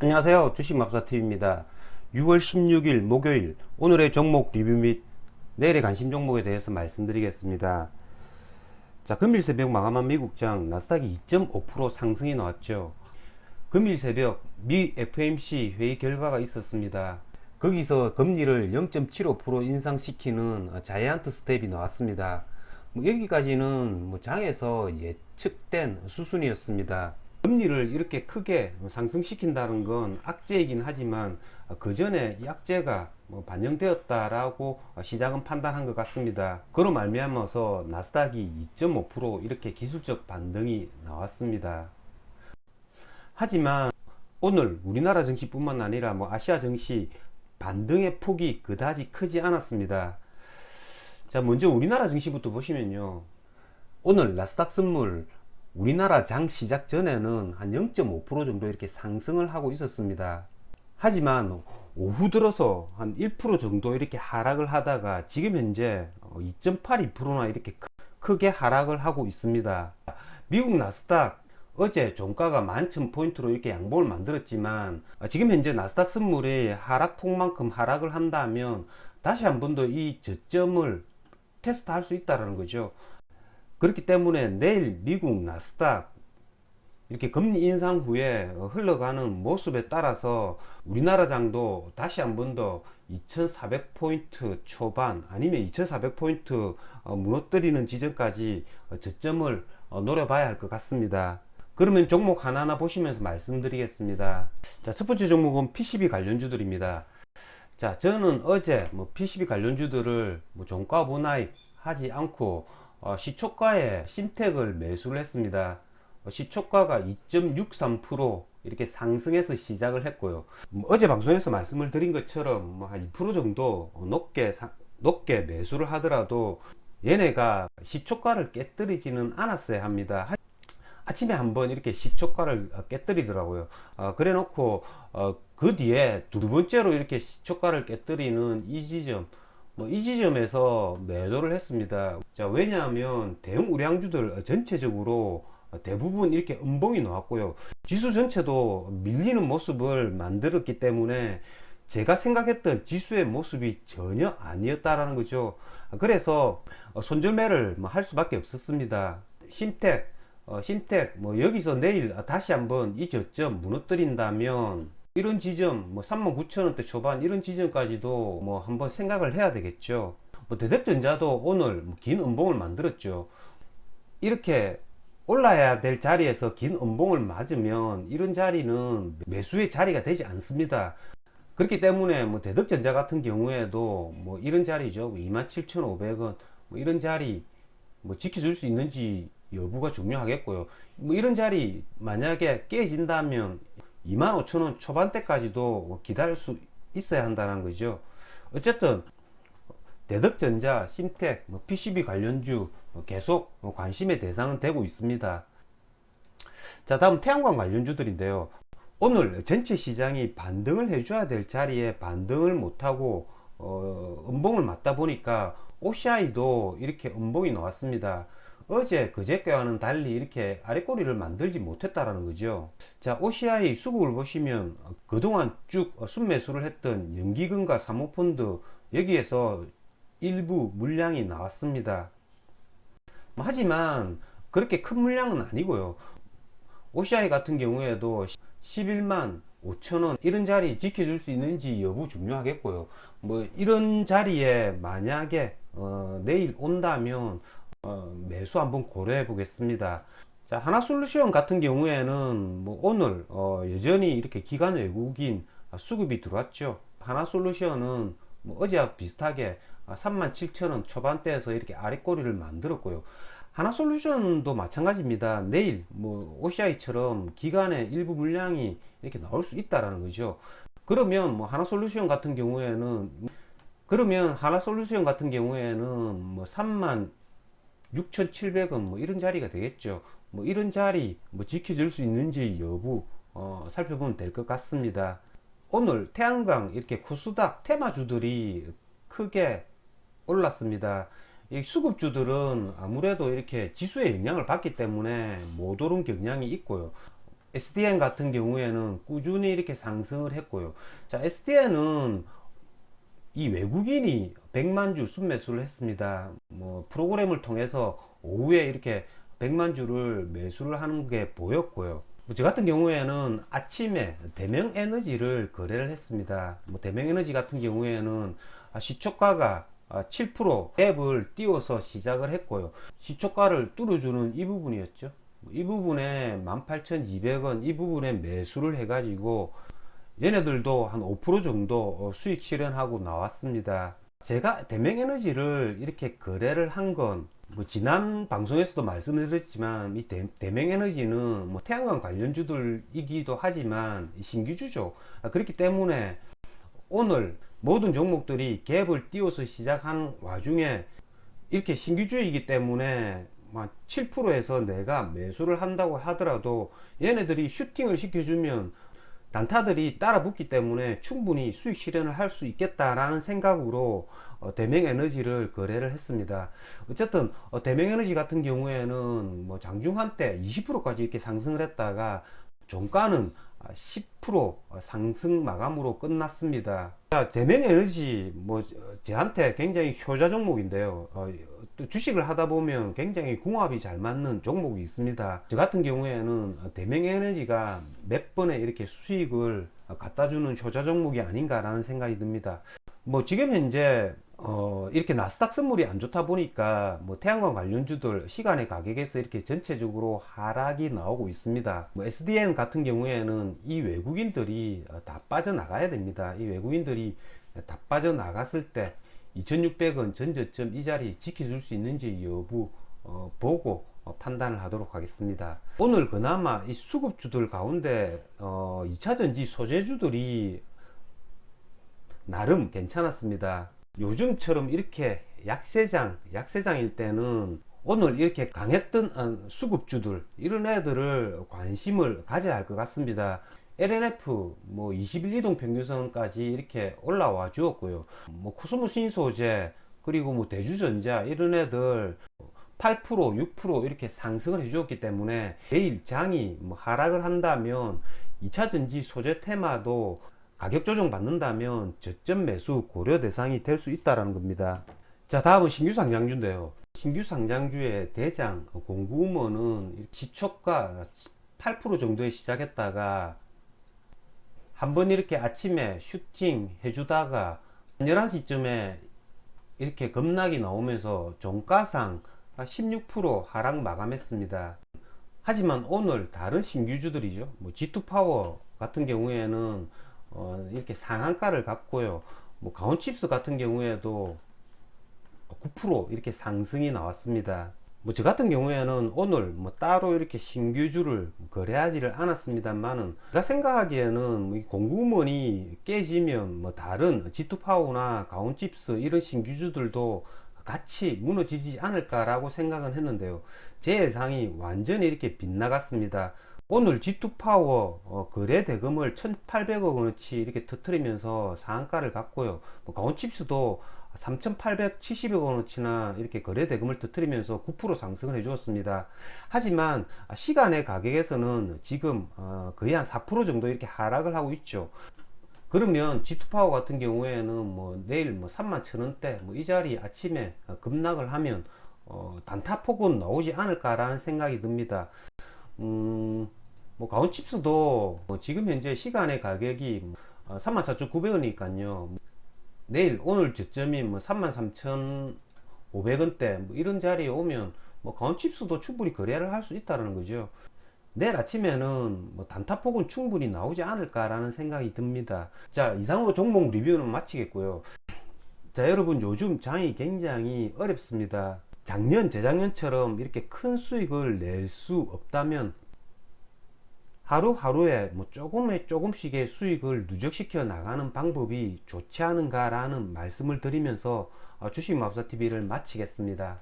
안녕하세요. 주식맘사TV입니다. 6월 16일 목요일 오늘의 종목 리뷰 및 내일의 관심 종목에 대해서 말씀드리겠습니다. 자, 금일 새벽 마감한 미국장 나스닥이 2.5% 상승이 나왔죠. 금일 새벽 미 FOMC 회의 결과가 있었습니다. 거기서 금리를 0.75% 인상시키는 자이언트 스텝이 나왔습니다. 여기까지는 장에서 예측된 수준이었습니다. 금리를 이렇게 크게 상승시킨다는 건 악재이긴 하지만 그 전에 이 악재가 반영되었다라고 시장은 판단한 것 같습니다. 그로 말미암아서 나스닥이 2.5% 이렇게 기술적 반등이 나왔습니다. 하지만 오늘 우리나라 증시뿐만 아니라 아시아 증시 반등의 폭이 그다지 크지 않았습니다. 자, 먼저 우리나라 증시부터 보시면요, 오늘 나스닥 선물 우리나라 장 시작 전에는 한 0.5% 정도 이렇게 상승을 하고 있었습니다. 하지만 오후 들어서 한 1% 정도 이렇게 하락을 하다가 지금 현재 2.82%나 이렇게 크게 하락을 하고 있습니다. 미국 나스닥 어제 종가가 11,000포인트로 이렇게 양봉을 만들었지만 지금 현재 나스닥 선물이 하락폭만큼 하락을 한다면 다시 한 번 더 이 저점을 테스트할 수 있다는 거죠. 그렇기 때문에 내일 미국 나스닥 이렇게 금리 인상 후에 흘러가는 모습에 따라서 우리나라 장도 다시 한 번 더 2400포인트 초반 아니면 2400포인트 무너뜨리는 지점까지 저점을 노려봐야 할 것 같습니다. 그러면 종목 하나하나 보시면서 말씀드리겠습니다. 자, 첫 번째 종목은 PCB 관련주들입니다. 자, 저는 어제 PCB 관련주들을 종가 분할 하지 않고 시초가에 신텍을 매수를 했습니다. 시초가가 2.63% 이렇게 상승해서 시작을 했고요. 어제 방송에서 말씀을 드린 것처럼 한 2% 정도 높게 매수를 하더라도 얘네가 시초가를 깨뜨리지는 않았어야 합니다. 아침에 한번 이렇게 시초가를 깨뜨리더라고요. 그래 놓고 그 뒤에 두 번째로 이렇게 시초가를 깨뜨리는 이 지점, 이 지점에서 매도를 했습니다. 자, 왜냐하면 대형 우량주들 전체적으로 대부분 이렇게 음봉이 나왔고요. 지수 전체도 밀리는 모습을 만들었기 때문에 제가 생각했던 지수의 모습이 전혀 아니었다라는 거죠. 그래서 손절매를 할 수밖에 없었습니다. 신텍 여기서 내일 다시 한번 이 저점 무너뜨린다면 이런 지점 39,000원대 초반 이런 지점까지도 한번 생각을 해야 되겠죠. 대덕전자도 오늘 긴 음봉을 만들었죠. 이렇게 올라야 될 자리에서 긴 음봉을 맞으면 이런 자리는 매수의 자리가 되지 않습니다. 그렇기 때문에 대덕전자 같은 경우에도 이런 자리죠, 27,500원 이런 자리 지켜줄 수 있는지 여부가 중요하겠고요. 이런 자리 만약에 깨진다면 25,000원 초반대까지도 기다릴 수 있어야 한다는 거죠. 어쨌든 대덕전자, 신텍, PCB 관련주 계속 관심의 대상은 되고 있습니다. 자, 다음 태양광 관련주들인데요. 오늘 전체 시장이 반등을 해줘야 될 자리에 반등을 못하고 음봉을 맞다 보니까 OCI도 이렇게 음봉이 나왔습니다. 어제 그저께와는 달리 이렇게 아랫꼬리를 만들지 못했다라는 거죠. 자, OCI 수급을 보시면 그동안 쭉 순매수를 했던 연기금과 사모펀드 여기에서 일부 물량이 나왔습니다. 하지만 그렇게 큰 물량은 아니고요. OCI 같은 경우에도 11만 5천원 이런 자리 지켜줄 수 있는지 여부 중요하겠고요. 이런 자리에 만약에 내일 온다면 매수 한번 고려해 보겠습니다. 자, 하나솔루션 같은 경우에는 오늘 여전히 이렇게 기관 외국인 수급이 들어왔죠. 하나솔루션은 어제와 비슷하게 37,000원 초반대에서 이렇게 아랫꼬리를 만들었고요. 하나솔루션도 마찬가지입니다. 내일 OCI처럼 기관의 일부 물량이 이렇게 나올 수 있다라는 거죠. 그러면 하나솔루션 같은 경우에는 36,700원 이런 자리가 되겠죠. 이런 자리 지켜줄 수 있는지 여부 살펴보면 될 것 같습니다. 오늘 태양광 이렇게 코스닥 테마주들이 크게 올랐습니다. 이 수급주들은 아무래도 이렇게 지수의 영향을 받기 때문에 못 오른 경향이 있고요. SDN 같은 경우에는 꾸준히 이렇게 상승을 했고요. 자, SDN은 이 외국인이 100만 주 순매수를 했습니다. 뭐 프로그램을 통해서 오후에 이렇게 100만 주를 매수를 하는 게 보였고요. 저 같은 경우에는 아침에 대명에너지를 거래를 했습니다. 뭐 대명에너지 같은 경우에는 시초가가 7% 갭을 띄워서 시작을 했고요. 시초가를 뚫어주는 이 부분이었죠. 이 부분에 18,200원 이 부분에 매수를 해가지고 얘네들도 한 5% 정도 수익 실현하고 나왔습니다. 제가 대명에너지를 이렇게 거래를 한 건 뭐 지난 방송에서도 말씀드렸지만 이 대명에너지는 뭐 태양광 관련주들이기도 하지만 신규주죠. 그렇기 때문에 오늘 모든 종목들이 갭을 띄워서 시작하는 와중에 이렇게 신규주이기 때문에 7%에서 내가 매수를 한다고 하더라도 얘네들이 슈팅을 시켜주면 단타들이 따라 붙기 때문에 충분히 수익 실현을 할 수 있겠다라는 생각으로 대명에너지를 거래를 했습니다. 어쨌든 대명에너지 같은 경우에는 뭐 장중 한때 20%까지 이렇게 상승을 했다가 종가는 10% 상승 마감으로 끝났습니다. 자, 대명에너지 뭐 저한테 굉장히 효자 종목인데요. 또 주식을 하다 보면 굉장히 궁합이 잘 맞는 종목이 있습니다. 저 같은 경우에는 대명에너지가 몇 번에 이렇게 수익을 갖다 주는 효자 종목이 아닌가라는 생각이 듭니다. 뭐 지금 현재 이렇게 나스닥 선물이 안 좋다 보니까 뭐 태양광 관련주들 시간의 가격에서 이렇게 전체적으로 하락이 나오고 있습니다. 뭐 SDN 같은 경우에는 이 외국인들이 다 빠져나가야 됩니다. 이 외국인들이 다 빠져나갔을 때 2600원 전저점 이 자리 지켜줄 수 있는지 여부 보고 판단을 하도록 하겠습니다. 오늘 그나마 이 수급주들 가운데 2차전지 소재주들이 나름 괜찮았습니다. 요즘처럼 이렇게 약세장일 때는 오늘 이렇게 강했던 수급주들 이런 애들을 관심을 가져야 할 것 같습니다. LNF 뭐 20일 이동 평균선까지 이렇게 올라와 주었고요. 뭐 코스모 신소재 그리고 뭐 대주전자 이런 애들 8% 6% 이렇게 상승을 해 주었기 때문에 내일 장이 뭐 하락을 한다면 2차전지 소재 테마도 가격 조정 받는다면 저점 매수 고려 대상이 될 수 있다는 겁니다. 자, 다음은 신규 상장주인데요. 신규 상장주의 대장 공구먼은 시초가 8% 정도에 시작했다가 한번 이렇게 아침에 슈팅 해주다가 11시쯤에 이렇게 급락이 나오면서 종가상 16% 하락 마감했습니다. 하지만 오늘 다른 신규주들이죠. 뭐 G2파워 같은 경우에는 이렇게 상한가를 갖고요. 뭐 가온칩스 같은 경우에도 9% 이렇게 상승이 나왔습니다. 뭐 저 같은 경우에는 오늘 뭐 따로 이렇게 신규주를 거래하지를 않았습니다만은 제가 생각하기에는 공구먼이 깨지면 뭐 다른 G2파워나 가온칩스 이런 신규주들도 같이 무너지지 않을까라고 생각은 했는데요. 제 예상이 완전히 이렇게 빗나갔습니다. 오늘 G2파워 거래 대금을 1,800억 원어치 이렇게 터뜨리면서 상한가를 갔고요. 뭐 가온칩스도 3,870억 원어치나 이렇게 거래 대금을 터뜨리면서 9% 상승을 해 주었습니다. 하지만 시간의 가격에서는 지금 거의 한 4% 정도 이렇게 하락을 하고 있죠. 그러면 G2파워 같은 경우에는 뭐 내일 뭐 31,000원대 뭐 이 자리 아침에 급락을 하면 단타폭은 나오지 않을까라는 생각이 듭니다. 뭐 가온칩스도 뭐 지금 현재 시간의 가격이 34,900원이니까요. 내일 오늘 저점이 뭐 33,500원대 뭐 이런 자리에 오면 뭐 가온칩스도 충분히 거래를 할 수 있다는 거죠. 내일 아침에는 뭐 단타폭은 충분히 나오지 않을까라는 생각이 듭니다. 자, 이상으로 종목 리뷰는 마치겠고요. 자, 여러분 요즘 장이 굉장히 어렵습니다. 작년, 재작년처럼 이렇게 큰 수익을 낼 수 없다면 하루하루에 뭐 조금씩의 수익을 누적시켜 나가는 방법이 좋지 않은가 라는 말씀을 드리면서 주식마법사TV를 마치겠습니다.